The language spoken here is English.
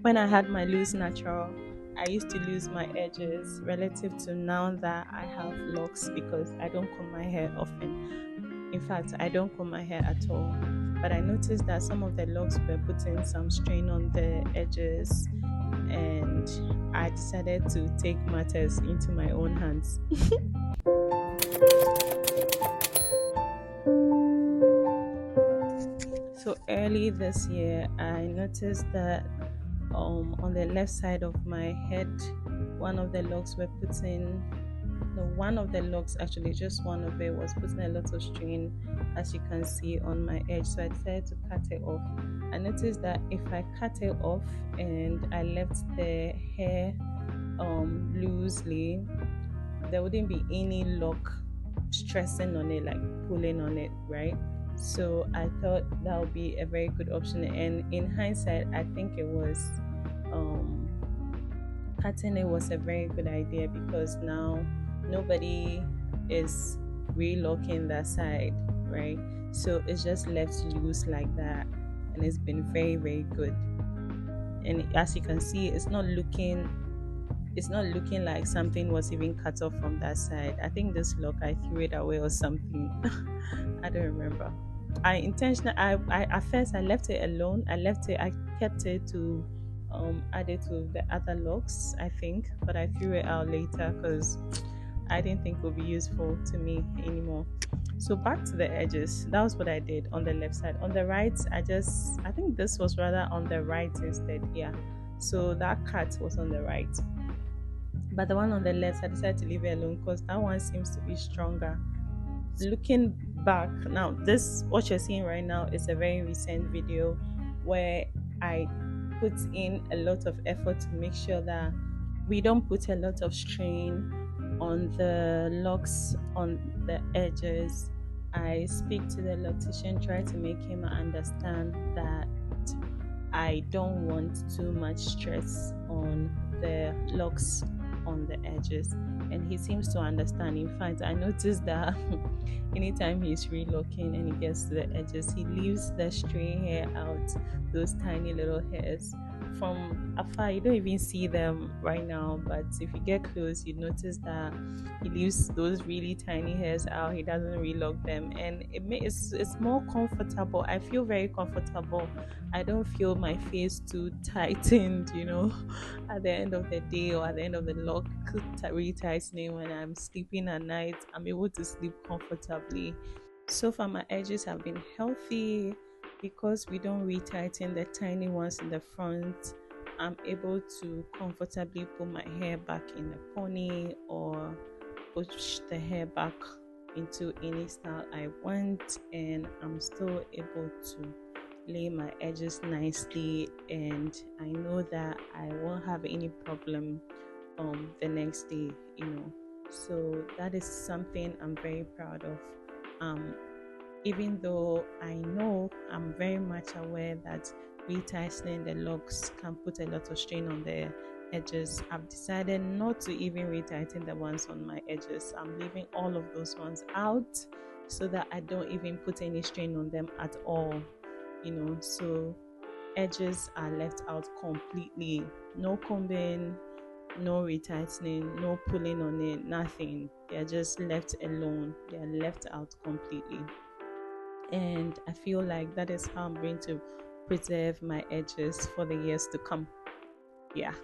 When I had my loose natural, I used to lose my edges relative to now that I have locks because I don't comb my hair often. In fact, I don't comb my hair at all. But I noticed that some of the locks were putting some strain on the edges, and I decided to take matters into my own hands. So early this year, I noticed that on the left side of my head, one of the locks were putting no, one of the locks, actually just one of it, was putting a lot of strain, as you can see on my edge. So I decided to cut it off. I noticed that if I cut it off and I left the hair loosely, there wouldn't be any lock stressing on it, like pulling on it, right? So I thought that would be a very good option. And in hindsight, I think it was um cutting it was a very good idea because now nobody is relocking that side, right? So it's just left loose like that, and it's been very, very good. And as you can see, it's not looking like something was even cut off from that side. I think this lock I threw it away or something. I don't remember. I intentionally I at first I left it alone. I kept it to add it to the other locks, I think, but I threw it out later because I didn't think it would be useful to me anymore. So back to the edges. That was what I did on the left side. On the right, I think this was rather on the right instead. Yeah. So that cut was on the right. But the one on the left, I decided to leave it alone because that one seems to be stronger. Looking back now, this what you're seeing right now is a very recent video where I put in a lot of effort to make sure that we don't put a lot of strain on the locks on the edges. I speak to the loctician, try to make him understand that I don't want too much stress on the locks on the edges, and he seems to understand. In fact, I noticed that anytime he's relocking and he gets to the edges, he leaves the stray hair out, those tiny little hairs. From afar, you don't even see them right now, but if you get close, you notice that he leaves those really tiny hairs out. He doesn't relock them, and it's more comfortable. I feel very comfortable. I don't feel my face too tightened, at the end of the day or at the end of the lock retightening when I'm sleeping at night. I'm able to sleep comfortably. So far, my edges have been healthy because we don't retighten the tiny ones in the front. I'm able to comfortably put my hair back in a pony or push the hair back into any style I want, and I'm still able to lay my edges nicely, and I know that I won't have any problem the next day. So that is something I'm very proud of. um Even though I know, I'm very much aware that retightening the locks can put a lot of strain on the edges, I've decided not to even retighten the ones on my edges. I'm leaving all of those ones out so that I don't even put any strain on them at all. So edges are left out completely. No combing, no retightening, no pulling on it, nothing. They're just left alone. They're left out completely. And I feel like that is how I'm going to preserve my edges for the years to come. Yeah.